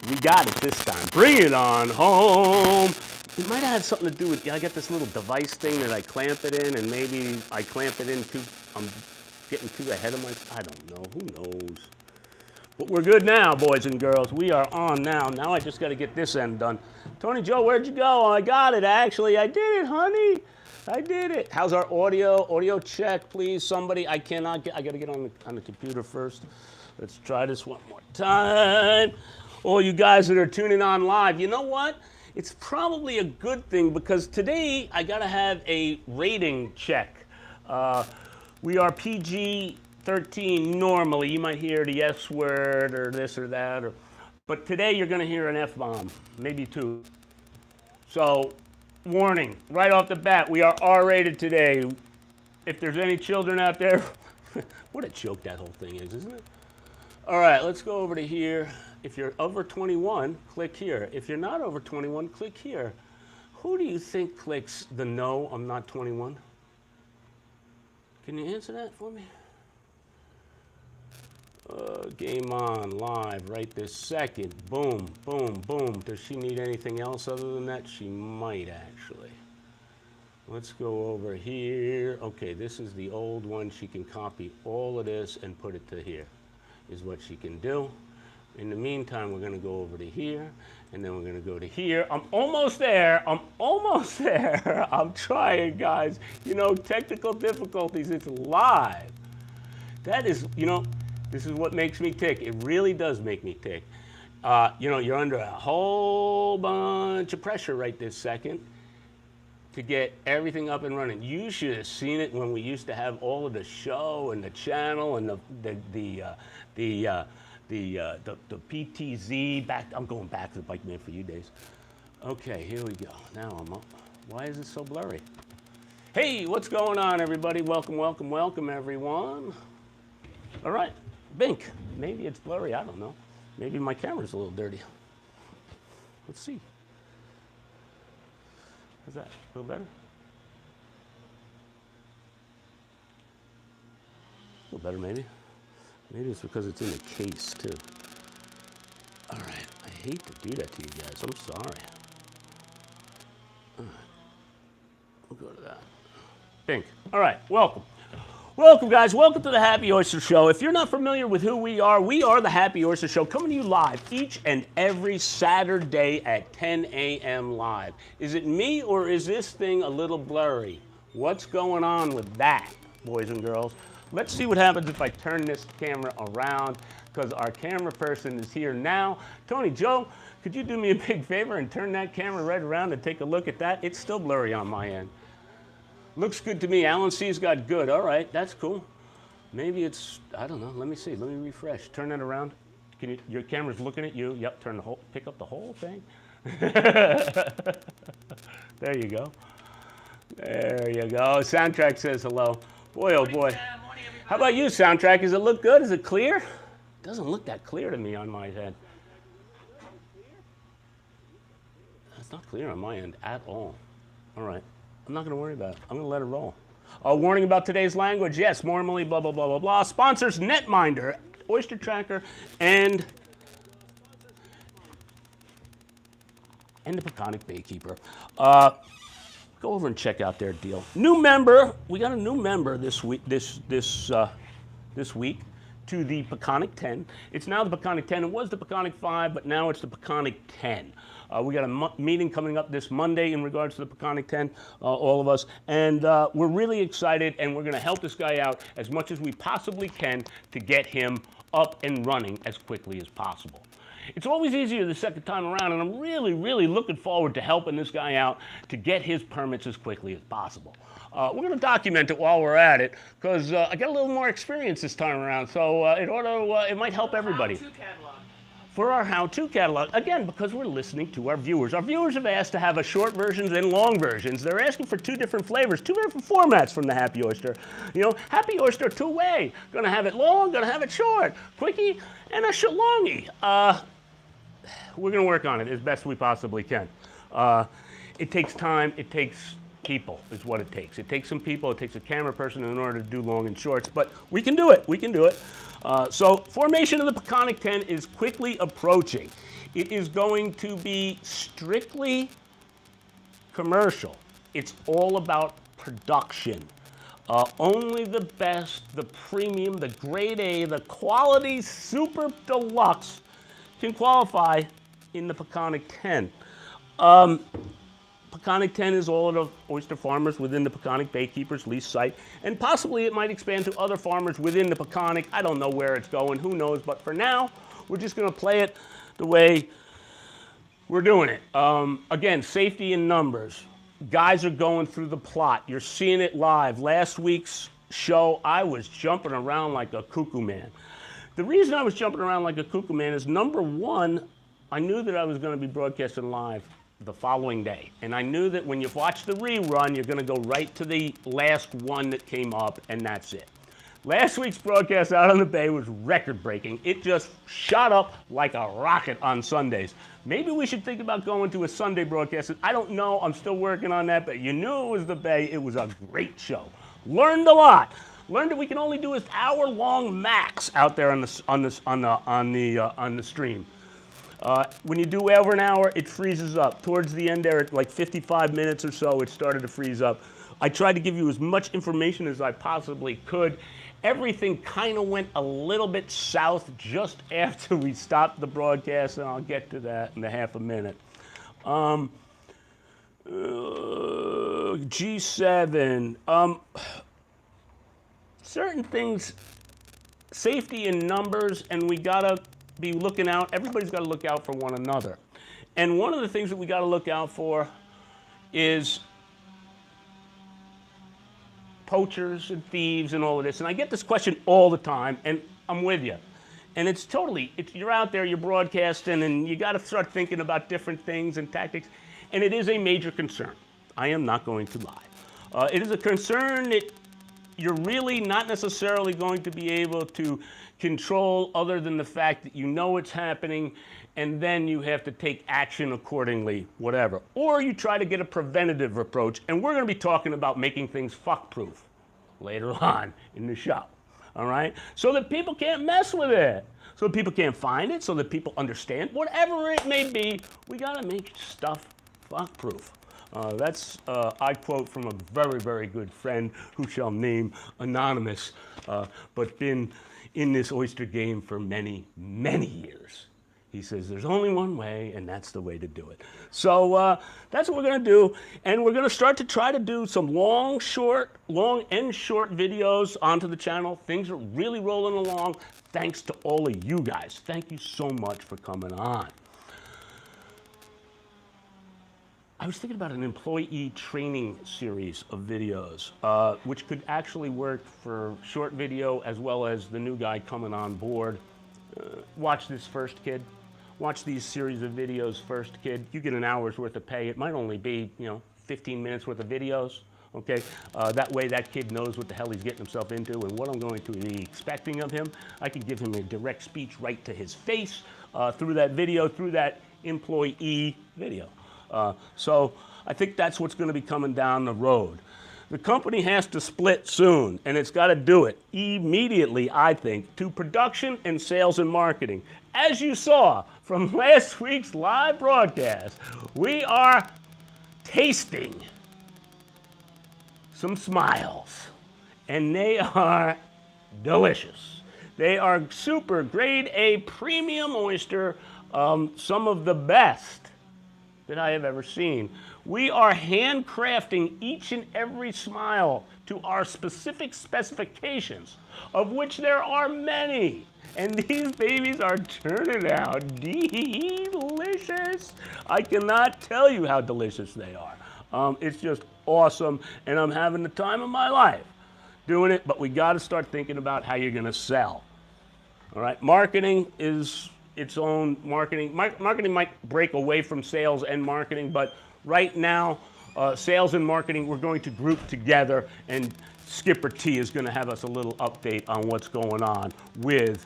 We got it this time. Bring it on home. It might have had something to do with, I got this little device thing that I clamp it in, and maybe I clamp it in too, I'm getting too ahead of I don't know, who knows. But we're good now, boys and girls. We are on now. Now I just got to get this end done. Tony Joe, where'd you go? I got it, actually. I did it, honey. I did it. How's our audio? Audio check, please. Somebody, I cannot get, I got to get on the computer first. Let's try this one more time. All you guys that are tuning on live, you know what? It's probably a good thing because today I got to have a rating check. We are PG-13 normally. You might hear the S word or this or that, but today you're going to hear an F-bomb, maybe two. So, warning, right off the bat, we are R-rated today. If there's any children out there, what a joke that whole thing is, isn't it? All right, let's go over to here. If you're over 21, click here. If you're not over 21, click here. Who do you think clicks the no, I'm not 21? Can you answer that for me? Game on, live, right this second. Boom, boom, boom. Does she need anything else other than that? She might, actually. Let's go over here. Okay, this is the old one. She can copy all of this and put it to here, is what she can do. In the meantime, we're going to go over to here, and then we're going to go to here. I'm almost there. I'm almost there. I'm trying, guys. You know, technical difficulties. It's live. That is, you know, this is what makes me tick. It really does make me tick. You know, you're under a whole bunch of pressure right this second to get everything up and running. You should have seen it when we used to have all of the show and the channel and the PTZ back. I'm going back to the Bike Man for you days. Okay, here we go. Now I'm up. Why is it so blurry? Hey, what's going on, everybody? Welcome, welcome, welcome, everyone. All right, Bink. Maybe it's blurry. I don't know. Maybe my camera's a little dirty. Let's see. How's that? A little better? A little better, maybe. Maybe it's because it's in the case, too. All right. I hate to do that to you guys. I'm sorry. All right. We'll go to that. Pink. All right. Welcome. Welcome, guys. Welcome to the Happy Oyster Show. If you're not familiar with who we are the Happy Oyster Show, coming to you live each and every Saturday at 10 a.m. live. Is it me or is this thing a little blurry? What's going on with that, boys and girls? Let's see what happens if I turn this camera around, because our camera person is here now. Tony Joe, could you do me a big favor and turn that camera right around and take a look at that? It's still blurry on my end. Looks good to me. Alan C's got good. All right, that's cool. Maybe it's, I don't know. Let me see. Let me refresh. Turn that around. Can you, your camera's looking at you. Yep, turn the whole, pick up the whole thing. There you go. There you go. Soundtrack says hello. Boy, oh boy. How about you, Soundtrack? Does it look good? Is it clear? It doesn't look that clear to me on my head. It's not clear on my end at all. All right. I'm not going to worry about it. I'm going to let it roll. Warning about today's language. Yes, normally, blah, blah, blah, blah, blah. Sponsors, NETMINDER, OysterTracker, and the Peconic BayKeeper. Go over and check out their deal. New member. We got a new member this week. This week to the Peconic 10. It's now the Peconic 10. It was the Peconic 5, but now it's the Peconic 10. We got a meeting coming up this Monday in regards to the Peconic 10, all of us, and we're really excited, and we're going to help this guy out as much as we possibly can to get him up and running as quickly as possible. It's always easier the second time around, and I'm really, really looking forward to helping this guy out to get his permits as quickly as possible. We're going to document it while we're at it, because I got a little more experience this time around, so it might help everybody. For our how-to catalog, again, because we're listening to our viewers. Our viewers have asked to have a short versions and long versions. They're asking for two different flavors, two different formats from the Happy Oyster. You know, Happy Oyster two-way. Gonna have it long, gonna have it short. Quickie and a longie. We're gonna work on it as best we possibly can. It takes time, it takes people is what it takes. It takes some people, it takes a camera person in order to do long and shorts, but we can do it, we can do it. So formation of the Peconic 10 is quickly approaching. It is going to be strictly commercial. It's all about production. Only the best, the premium, the grade A, the quality super deluxe can qualify in the Peconic 10. Peconic 10 is all of the oyster farmers within the Peconic BayKeeper's lease site, and possibly it might expand to other farmers within the Peconic. I don't know where it's going, who knows, but for now, we're just going to play it the way we're doing it. Again, safety in numbers. Guys are going through the plot. You're seeing it live. Last week's show, I was jumping around like a cuckoo man. The reason I was jumping around like a cuckoo man is, number one, I knew that I was going to be broadcasting live the following day. And I knew that when you watch the rerun, you're going to go right to the last one that came up, and that's it. Last week's broadcast out on the Bay was record-breaking. It just shot up like a rocket on Sundays. Maybe we should think about going to a Sunday broadcast. I don't know. I'm still working on that, but you knew it was the Bay. It was a great show. Learned a lot. Learned that we can only do an hour-long max out there on the stream. When you do over an hour, it freezes up. Towards the end there, at like 55 minutes or so, it started to freeze up. I tried to give you as much information as I possibly could. Everything kind of went a little bit south just after we stopped the broadcast, and I'll get to that in a half a minute. G7. Certain things, safety in numbers, and we gotta be looking out. Everybody's got to look out for one another. And one of the things that we got to look out for is poachers and thieves and all of this. And I get this question all the time, and I'm with you. And it's totally, you're out there, you're broadcasting, and you got to start thinking about different things and tactics. And it is a major concern. I am not going to lie. It is a concern that you're really not necessarily going to be able to control, other than the fact that you know it's happening, and then you have to take action accordingly, whatever. Or you try to get a preventative approach, and we're going to be talking about making things fuck-proof later on in the show, all right? So that people can't mess with it, so that people can't find it, so that people understand. Whatever it may be, we got to make stuff fuck-proof. That's, I quote from a very, very good friend who shall name anonymous, but been in this oyster game for many, many years. He says, there's only one way, and that's the way to do it. So that's what we're going to do, and we're going to start to try to do some long and short videos onto the channel. Things are really rolling along, thanks to all of you guys. Thank you so much for coming on. I was thinking about an employee training series of videos, which could actually work for short video as well as the new guy coming on board. Watch this first, kid. Watch these series of videos first, kid. You get an hour's worth of pay. It might only be, 15 minutes worth of videos, okay? That way that kid knows what the hell he's getting himself into and what I'm going to be expecting of him. I could give him a direct speech right to his face through that video, through that employee video. So I think that's what's going to be coming down the road. The company has to split soon, and it's got to do it immediately, I think, to production and sales and marketing. As you saw from last week's live broadcast, we are tasting some smiles, and they are delicious. They are super grade A premium oyster, some of the best that I have ever seen. We are handcrafting each and every smile to our specific specifications, of which there are many. And these babies are turning out delicious. I cannot tell you how delicious they are. It's just awesome, and I'm having the time of my life doing it, but we gotta start thinking about how you're gonna sell. All right, marketing is its own marketing. Marketing might break away from sales and marketing, but right now, sales and marketing, we're going to group together, and Skipper T is going to have us a little update on what's going on with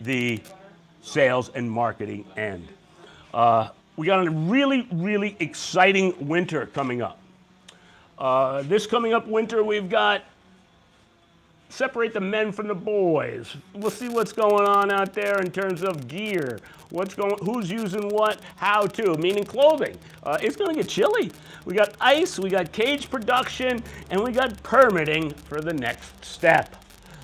the sales and marketing end. We got a really, really exciting winter coming up. This coming up winter, we've got separate the men from the boys. We'll see what's going on out there in terms of gear. Who's using what, how to, meaning clothing. It's gonna get chilly. We got ice, we got cage production, and we got permitting for the next step.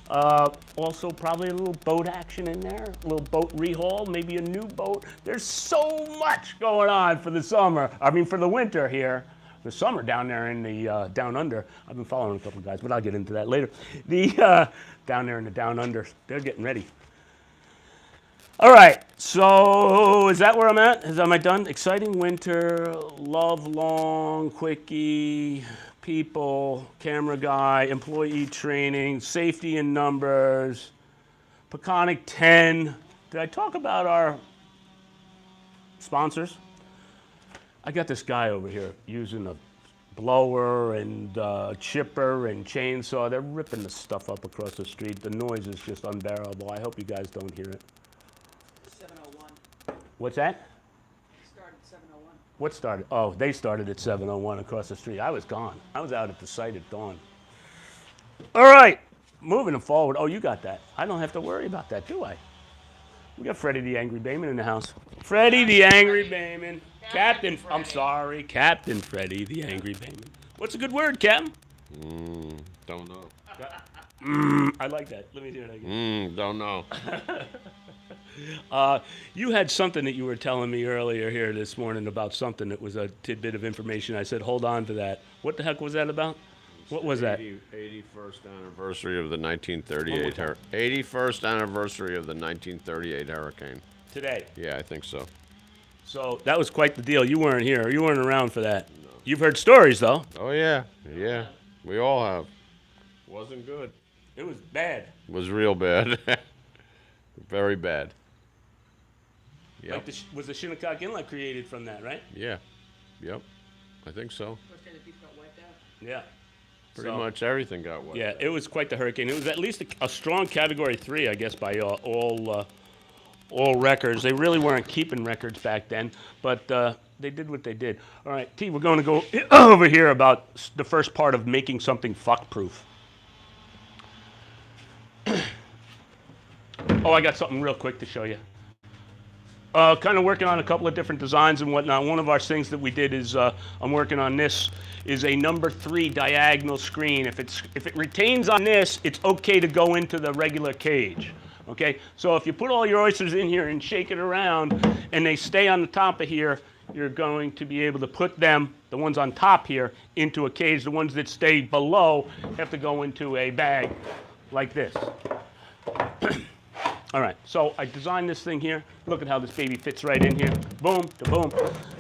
Also probably a little boat action in there, a little boat rehaul, maybe a new boat. There's so much going on for the summer, for the winter here. The summer down there in the down under. I've been following a couple of guys, but I'll get into that later. The down there in the down under, they're getting ready. All right, so is that where I'm at? Am I done? Exciting winter, love long, quickie, people, camera guy, employee training, safety in numbers, Peconic 10. Did I talk about our sponsors? I got this guy over here using a blower and chipper and chainsaw. They're ripping the stuff up across the street. The noise is just unbearable. I hope you guys don't hear it. 7:01. What's that? It started 7:01. What started? Oh, they started at 7:01 across the street. I was gone. I was out at the site at dawn. All right, moving forward. Oh, you got that. I don't have to worry about that, do I? We got Freddie the Angry Bayman in the house. Freddie the Angry Bayman. Captain Freddie the Angry Bayman. What's a good word, Captain? Don't know. I like that. Let me do it again. Don't know. You had something that you were telling me earlier here this morning about something that was a tidbit of information. I said, hold on to that. What the heck was that about? What was that? 81st anniversary of the 1938 81st anniversary of the 1938 hurricane. Today. Yeah, I think so. So that was quite the deal. You weren't here. You weren't around for that. No. You've heard stories, though. Oh, yeah. Yeah. We all have. Wasn't good. It was bad. It was real bad. Very bad. Yep. Like was the Shinnecock Inlet created from that, right? Yeah. Yep. I think so. First time the people got wiped out. Yeah. Pretty much everything got wiped out. It was quite the hurricane. It was at least a strong Category 3, I guess, by all records. They really weren't keeping records back then, but they did what they did. All right, T, we're going to go over here about the first part of making something fuck-proof. Oh, I got something real quick to show you. Kind of working on a couple of different designs and whatnot. One of our things that we did is I'm working on this is a number 3 diagonal screen. If it retains on this, it's okay to go into the regular cage. Okay, so if you put all your oysters in here and shake it around and they stay on the top of here, you're going to be able to put them, the ones on top here, into a cage. The ones that stay below have to go into a bag like this. All right, so I designed this thing here. Look at how this baby fits right in here. Boom to boom,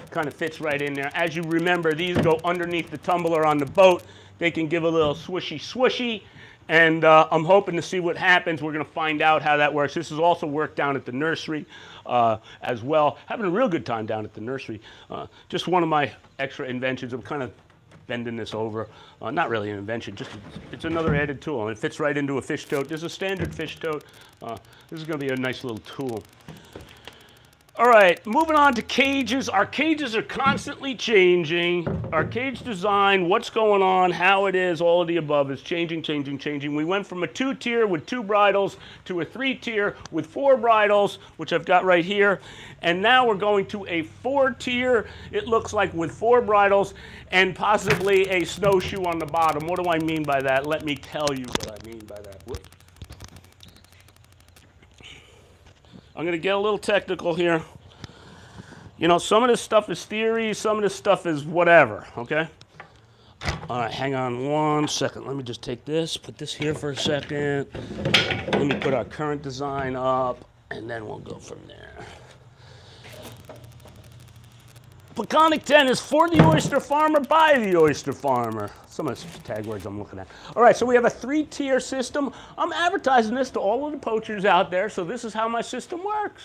kind of fits right in there. As you remember, these go underneath the tumbler on the boat. They can give a little swishy swishy. And I'm hoping to see what happens. We're going to find out how that works. This is also work down at the nursery as well. Having a real good time down at the nursery. Just one of my extra inventions. I'm kind of bending this over. Not really an invention, just it's another added tool. And it fits right into a fish tote. There's a standard fish tote. This is going to be a nice little tool. All right, moving on to cages. Our cages are constantly changing. Our cage design, what's going on, how it is, all of the above is changing. We went from a 2-tier with 2 bridles to a 3-tier with 4 bridles, which I've got right here. And now we're going to a 4-tier, it looks like, with 4 bridles and possibly a snowshoe on the bottom. What do I mean by that? Let me tell you what I mean by that. Whoops. I'm going to get a little technical here. You know, some of this stuff is theory, some of this stuff is whatever, okay? All right, hang on one second. Let me just take this, put this here for a second. Let me put our current design up, and then we'll go from there. Peconic 10 is for the oyster farmer, by the oyster farmer. Some of the tag words I'm looking at. All right, so we have a 3-tier system. I'm advertising this to all of the poachers out there, so this is how my system works.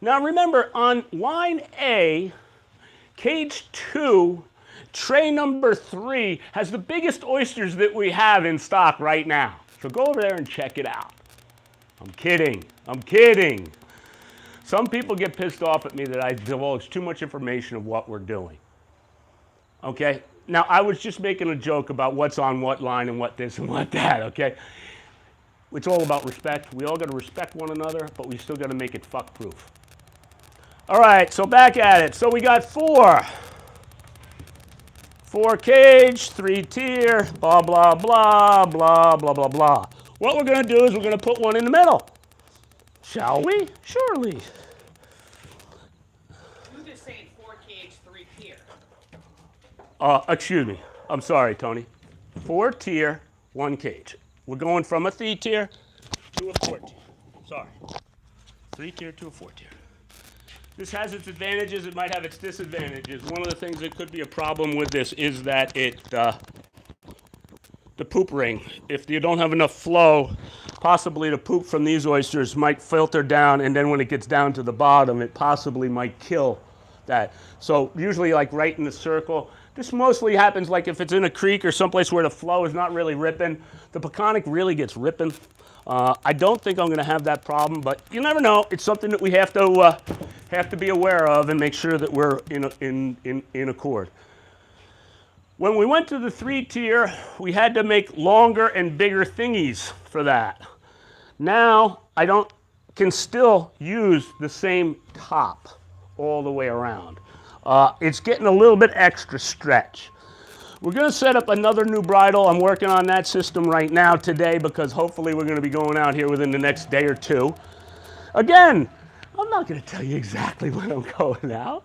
Now remember, on line A, cage 2, tray number 3 has the biggest oysters that we have in stock right now. So go over there and check it out. I'm kidding. Some people get pissed off at me that I divulge too much information of what we're doing. Okay? Now, I was just making a joke about what's on what line and what this and what that, okay? It's all about respect. We all got to respect one another, but we still got to make it fuck-proof. All right, so back at it. So we got 4. 4 cage, 3 tier, blah, blah, blah, blah, blah, blah, blah. What we're going to do is we're going to put one in the middle. Shall we? Surely. You just saying 4 cage, 3 tier. Excuse me. I'm sorry, Tony. 4 tier, 1 cage. We're going from a 3 tier to a 4 tier. Sorry. 3 tier to a 4 tier. This has its advantages. It might have its disadvantages. One of the things that could be a problem with this is that the poop ring. If you don't have enough flow, possibly the poop from these oysters might filter down, and then when it gets down to the bottom, it possibly might kill that. So usually like right in the circle. This mostly happens like if it's in a creek or someplace where the flow is not really ripping. The Peconic really gets ripping. I don't think I'm going to have that problem, but you never know. It's something that we have to be aware of and make sure that we're in accord. When we went to the 3 tier, we had to make longer and bigger thingies for that. Now I can still use the same top all the way around. It's getting a little bit extra stretch. We're going to set up another new bridle. I'm working on that system right now today because hopefully we're going to be going out here within the next day or 2. Again, I'm not going to tell you exactly when I'm going out.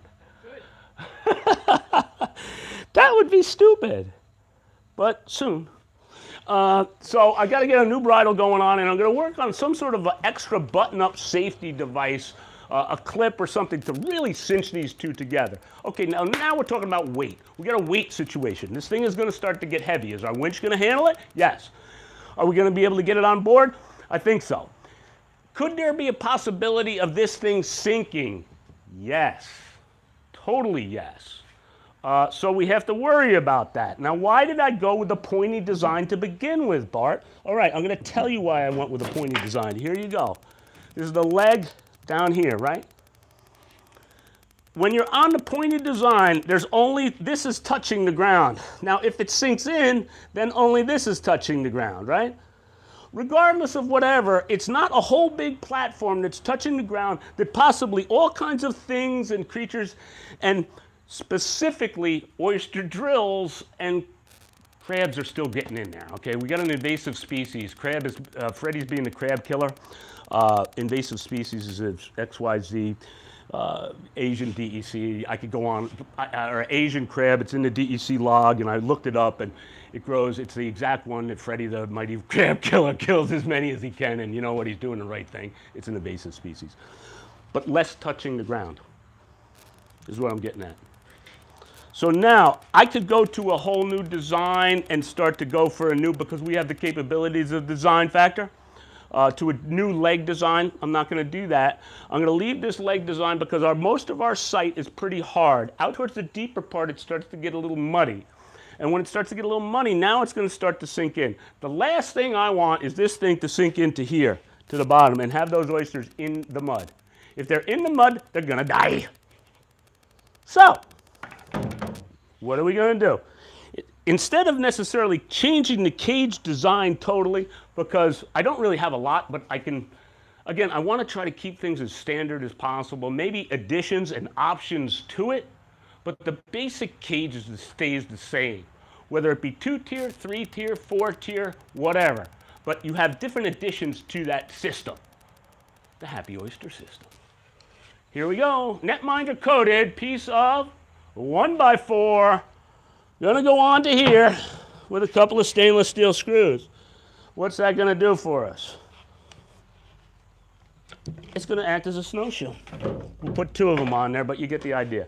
That would be stupid, but soon. So I got to get a new bridle going on, and I'm going to work on some sort of an extra button-up safety device, a clip or something to really cinch these two together. Okay, now we're talking about weight. We got a weight situation. This thing is going to start to get heavy. Is our winch going to handle it? Yes. Are we going to be able to get it on board? I think so. Could there be a possibility of this thing sinking? Yes. Totally yes. So we have to worry about that. Now, why did I go with the pointy design to begin with, Bart? All right, I'm going to tell you why I went with the pointy design. Here you go. This is the leg down here, right? When you're on the pointy design, there's only, this is touching the ground. Now, if it sinks in, then only this is touching the ground, right? Regardless of whatever, it's not a whole big platform that's touching the ground that possibly all kinds of things and creatures, and specifically oyster drills and crabs are still getting in there, okay? We got an invasive species. Crab is, Freddy's being the crab killer. Invasive species is XYZ, Asian DEC. I could go on, or Asian crab, it's in the DEC log, and I looked it up, and it grows. It's the exact one that Freddy the mighty crab killer kills as many as he can, and you know what, he's doing the right thing. It's an invasive species. But less touching the ground is what I'm getting at. So now I could go to a whole new design and start to go for a new, because we have the capabilities of design factor, to a new leg design. I'm not going to do that. I'm going to leave this leg design because most of our site is pretty hard. Out towards the deeper part, it starts to get a little muddy. And when it starts to get a little muddy, now it's going to start to sink in. The last thing I want is this thing to sink into here, to the bottom, and have those oysters in the mud. If they're in the mud, they're going to die. So, what are we going to do? Instead of necessarily changing the cage design totally, because I don't really have a lot, but I can, again, I want to try to keep things as standard as possible, maybe additions and options to it, but the basic cage stays the same, whether it be 2-tier, 3-tier, 4-tier, whatever. But you have different additions to that system, the Happy Oyster system. Here we go, NETMINDER coated piece of 1x4. Gonna go on to here with a couple of stainless steel screws. What's that gonna do for us? It's gonna act as a snowshoe. We'll put 2 of them on there, but you get the idea.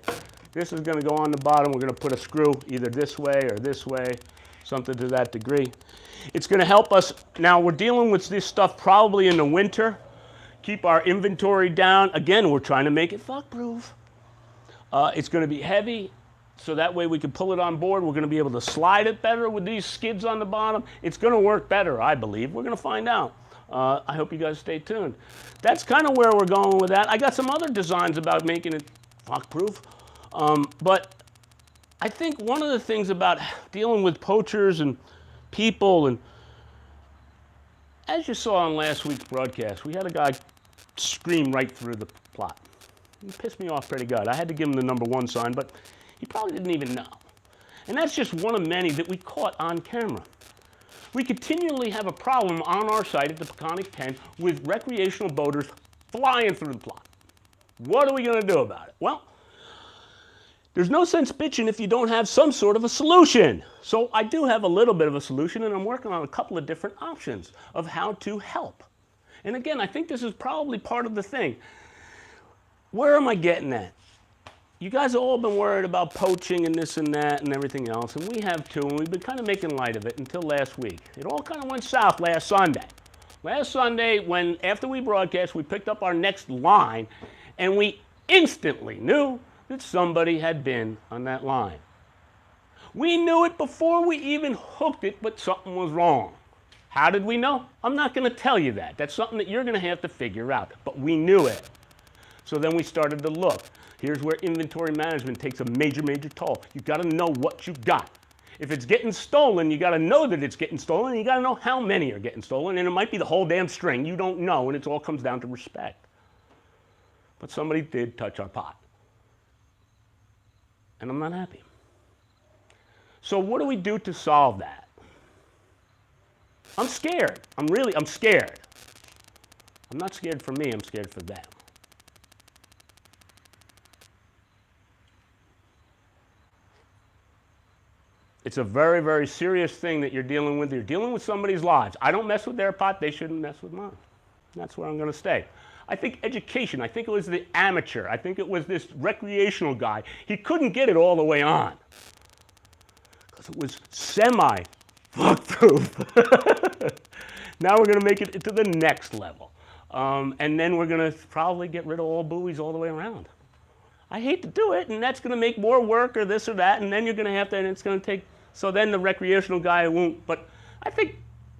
This is gonna go on the bottom. We're gonna put a screw either this way or this way, something to that degree. It's gonna help us. Now we're dealing with this stuff probably in the winter. Keep our inventory down. Again, we're trying to make it fuck-proof. It's gonna be heavy, so that way we can pull it on board. We're gonna be able to slide it better with these skids on the bottom. It's gonna work better, I believe. We're gonna find out. I hope you guys stay tuned. That's kind of where we're going with that. I got some other designs about making it fuck-proof, but I think one of the things about dealing with poachers and people, and as you saw on last week's broadcast, we had a guy scream right through the plot. He pissed me off pretty good. I had to give him the #1 sign, but he probably didn't even know. And that's just one of many that we caught on camera. We continually have a problem on our site at the Peconic Pen with recreational boaters flying through the plot. What are we going to do about it? Well, there's no sense bitching if you don't have some sort of a solution. So I do have a little bit of a solution, and I'm working on a couple of different options of how to help. And again, I think this is probably part of the thing. Where am I getting at? You guys have all been worried about poaching and this and that and everything else, and we have too, and we've been kind of making light of it until last week. It all kind of went south last Sunday. Last Sunday, when after we broadcast, we picked up our next line, and we instantly knew that somebody had been on that line. We knew it before we even hooked it, but something was wrong. How did we know? I'm not going to tell you that. That's something that you're going to have to figure out, but we knew it. So then we started to look. Here's where inventory management takes a major, major toll. You've got to know what you've got. If it's getting stolen, you got to know that it's getting stolen, and you got to know how many are getting stolen, and it might be the whole damn string. You don't know, and it all comes down to respect. But somebody did touch our pot. And I'm not happy. So what do we do to solve that? I'm scared. I'm scared. I'm not scared for me, I'm scared for them. It's a very, very serious thing that you're dealing with. You're dealing with somebody's lives. I don't mess with their pot, they shouldn't mess with mine. That's where I'm going to stay. I think education, I think it was the amateur, I think it was this recreational guy. He couldn't get it all the way on because it was semi-fuck-proof. Now we're going to make it to the next level. And then we're going to probably get rid of all buoys all the way around. I hate to do it, and that's going to make more work or this or that, and then you're going to have to, and it's going to take, so then the recreational guy won't. But I think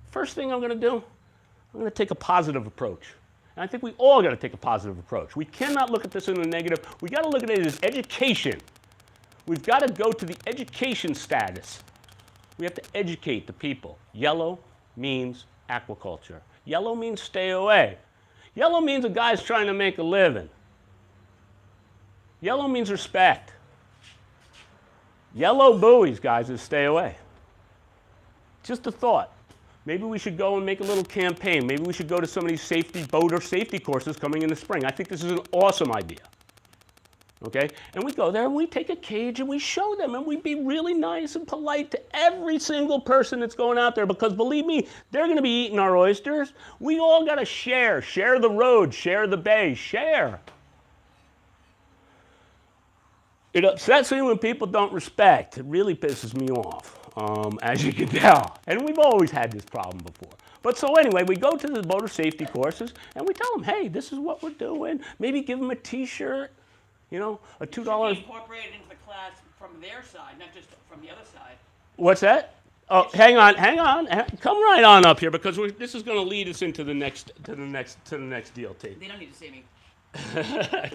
first thing I'm going to do, I'm going to take a positive approach. And I think we all got to take a positive approach. We cannot look at this in the negative. We got to look at it as education. We've got to go to the education status. We have to educate the people. Yellow means aquaculture. Yellow means stay away. Yellow means a guy's trying to make a living. Yellow means respect. Yellow buoys, guys, is stay away. Just a thought. Maybe we should go and make a little campaign. Maybe we should go to some of these boater safety courses coming in the spring. I think this is an awesome idea. Okay? And we go there and we take a cage and we show them and we be really nice and polite to every single person that's going out there, because believe me, they're going to be eating our oysters. We all got to share. Share the road, share the bay, share. It upsets me when people don't respect. It really pisses me off, as you can tell. And we've always had this problem before. But so anyway, we go to the boater safety courses and we tell them, hey, this is what we're doing. Maybe give them a t-shirt, you know, a $2. It should be incorporated into the class from their side, not just from the other side. What's that? Oh, hang on. Come right on up here, because this is going to lead us into the next deal, Tate. They don't need to see me.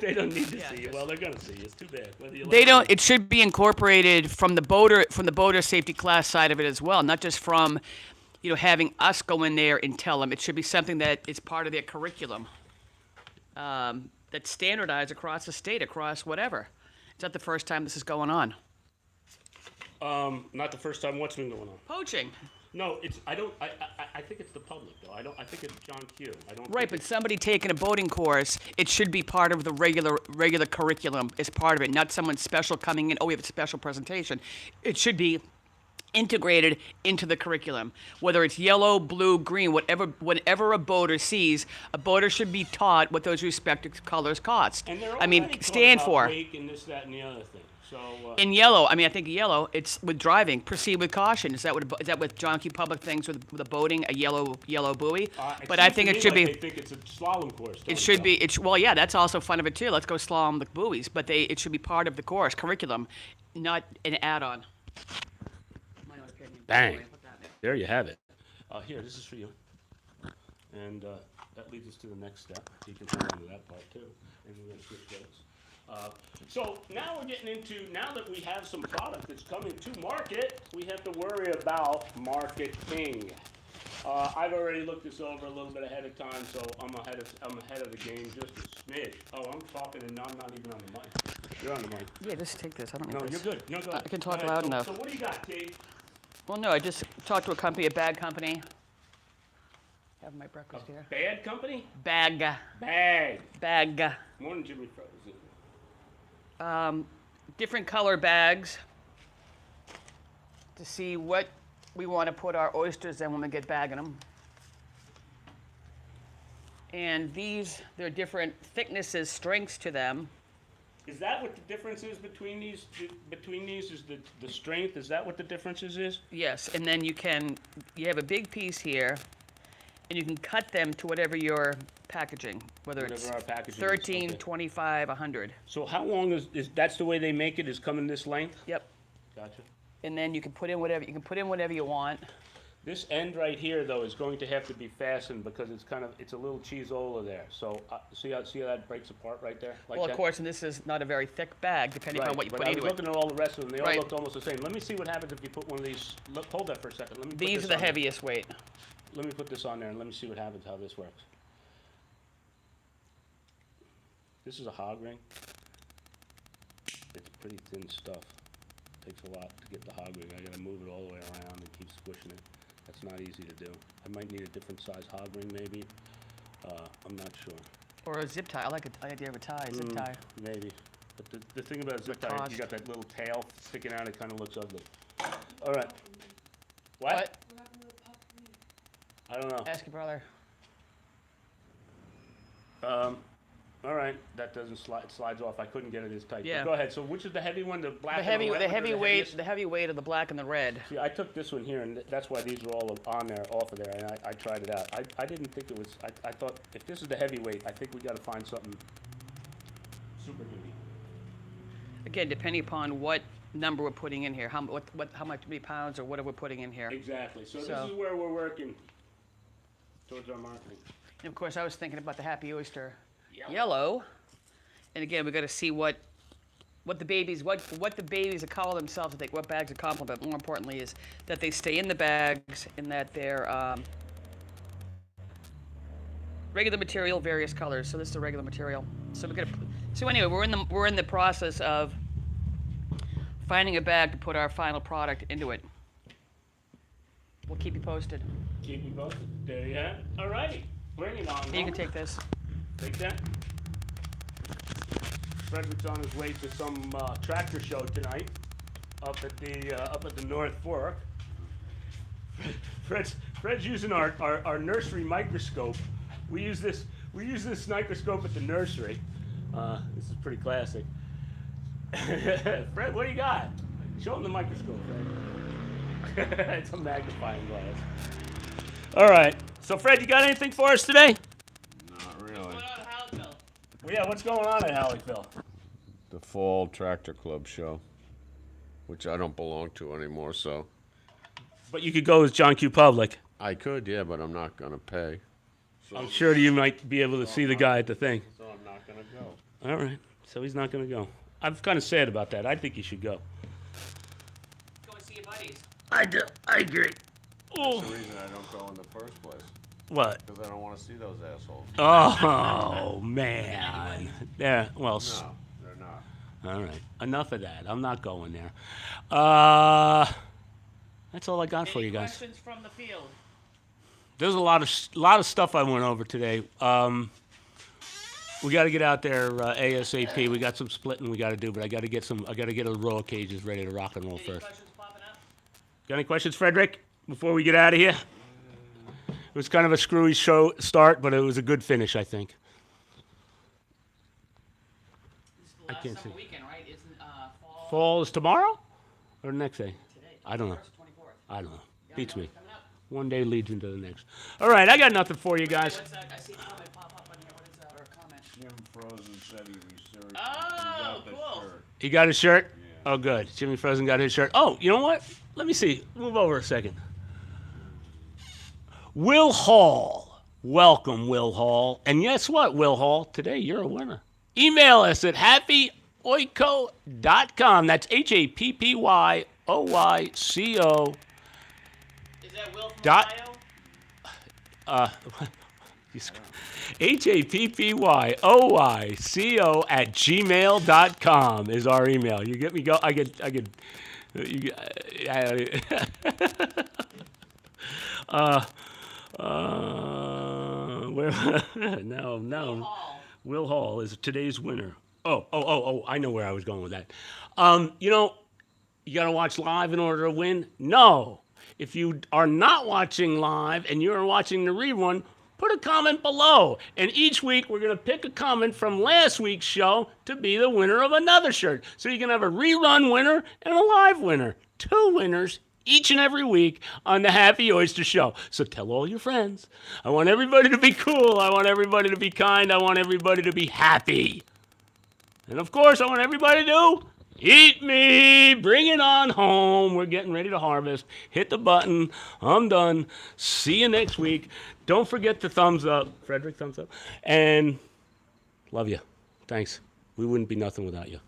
They don't need to see you. Well, they're going to see you. It's too bad. They don't. It should be incorporated from the boater safety class side of it as well, not just from, having us go in there and tell them. It should be something that is part of their curriculum, that's standardized across the state, across whatever. It's not the first time this is going on. Not the first time. What's been going on? Poaching. No, I think it's the public though. I think it's John Q. Right, but somebody taking a boating course, it should be part of the regular curriculum as part of it, not someone special coming in, oh, we have a special presentation. It should be integrated into the curriculum. Whether it's yellow, blue, green, whatever a boater sees, a boater should be taught what those respective colors cost. And they're stand for. Wake and this, that, and the other thing. So, in yellow, I think yellow, it's with driving. Proceed with caution. Is that what John Q. Public thinks with the boating, a yellow buoy? But I think it should be. They think it's a slalom course. It should be. Well, yeah, that's also fun of it too. Let's go slalom the buoys, but it should be part of the course curriculum, not an add-on. My own opinion. Bang. There you have it. Here, this is for you. And that leads us to the next step. You can turn on to that part too. And we're going to switch those. So now we're getting into, now that we have some product that's coming to market, we have to worry about marketing. I've already looked this over a little bit ahead of time, so I'm ahead of the game just a smidge. Oh, I'm talking and I'm not even on the mic. You're on the mic. Yeah, just take this. I don't need No, this. you're good. No, go ahead. I can talk Go ahead. loud enough. So what do you got, T? Well, no, I just talked to a company, a bag company. Have my breakfast here. Bad company? Bag. Bag. Bag. More than Jimmy Frozen. Different color bags to see what we want to put our oysters in when we get bagging them. And these, there are different thicknesses, strengths to them. Is that what the difference is between these? Is the strength? Is that what the differences is? Yes, and then you have a big piece here, and you can cut them to whatever your packaging, whether it's Whatever our packaging is, 13, okay. 25, 100. So how long is that's the way they make it? Is coming this length? Yep. Gotcha. And then you can put in whatever you want. This end right here, though, is going to have to be fastened because it's a little cheeseola there. So see how that breaks apart right there? Like Well, that? of course, and this is not a very thick bag, depending Right, on what you but put I was into it. looking at all the rest of them. They all Right. looked almost the same. Let me see what happens if you put one of these. Look, hold that for a second. Let me. Put These this are the on there. heaviest weight. Let me put this on there and let me see what happens. How this works. This is a hog ring. It's pretty thin stuff. Takes a lot to get the hog ring. I gotta move it all the way around and keep squishing it. That's not easy to do. I might need a different size hog ring maybe. I'm not sure. Or a zip tie. I like the idea of a tie, zip tie. Maybe. But the thing about a zip tie, cost. you got that little tail sticking out. It kind of looks ugly. All right. What? I don't know. Ask your brother. All right. That doesn't slide. It slides off. I couldn't get it as tight. Yeah. But go ahead. So which is the heavy one? The black. The and heavy, red the one, or heavy weight, heaviest? the heavy weight of the black and the red. See, I took this one here, and that's why these are all on there, off of there, and I tried it out. I didn't think it was. I thought if this is the heavyweight, I think we got to find something super heavy. Again, depending upon what number we're putting in here, how many pounds or what we're putting in here. Exactly. So So- this is where we're working towards our marketing. And of course, I was thinking about the Happy Oyster yellow. And again, we got to see what the babies are calling themselves. What bags are compliment. More importantly, is that they stay in the bags and that they're regular material, various colors. So this is the regular material. So we're gonna. So anyway, we're in the process of finding a bag to put our final product into it. We'll keep you posted. Keep me posted. There you have it. All righty. Bring it on. You can Norman. take this. Take that. Frederick's on his way to some tractor show tonight up at the North Fork. Fred's using our nursery microscope. We use this microscope at the nursery. This is pretty classic. Fred, what do you got? Show him the microscope, Fred. It's a magnifying glass. All right. So, Fred, you got anything for us today? Not really. Going on Hallettville. Well, yeah, what's going on at Hallettville? The Fall Tractor Club show, which I don't belong to anymore, so. But you could go with John Q. Public. I could, yeah, but I'm not going to pay. I'm sure you might be able to see the guy at the thing. So I'm not going to go. All right. So he's not going to go. I'm kind of sad about that. I think he should go. Go and see your buddies. I do. I agree. Oh. That's the reason I don't go in the first place, What? because I don't want to see those assholes. Oh, man. There. Well, No, they're not. all right. Enough of that. I'm not going there. That's all I got for Any you guys. questions from the field? There's a lot of stuff I went over today. We got to get out there ASAP. We got some splitting we got to do, but I got to get a row of cages ready to rock and roll Any first. questions popping up? Got any questions, Frederick? Before we get out of here, it was kind of a screwy show start, but it was a good finish, I think. This is the I last can't summer see. weekend, right? Isn't fall Fall is tomorrow, or the next day? today? I don't know. 24th. I don't know. Beats me. Coming up. One day leads into the next. All right, I got nothing for you guys. What's that? I see a comment pop up on here. What is that? Or a comment? Jim Frozen said he researched. Oh, cool. He got his shirt? Oh, good. Jimmy Frozen got his shirt. Oh, you know what? Let me see. Move over a second. Will Hall. Welcome, Will Hall. And guess what, Will Hall? Today you're a winner. Email us at happyoico.com. That's HAPPYOYCO. Is that Will from Dot- Ohio? HAPPYOYCO@gmail.com is our email. You get me go. I get. You, where? No. Will Hall is today's winner. Oh! I know where I was going with that. You gotta watch live in order to win. No, if you are not watching live and you're watching the rerun, put a comment below. And each week we're gonna pick a comment from last week's show to be the winner of another shirt. So you can have a rerun winner and a live winner. 2 winners each and every week on the Happy Oyster Show. So tell all your friends. I want everybody to be cool. I want everybody to be kind. I want everybody to be happy. And of course, I want everybody to eat me. Bring it on home. We're getting ready to harvest. Hit the button. I'm done. See you next week. Don't forget the thumbs up. Frederick, thumbs up. And love you. Thanks. We wouldn't be nothing without you.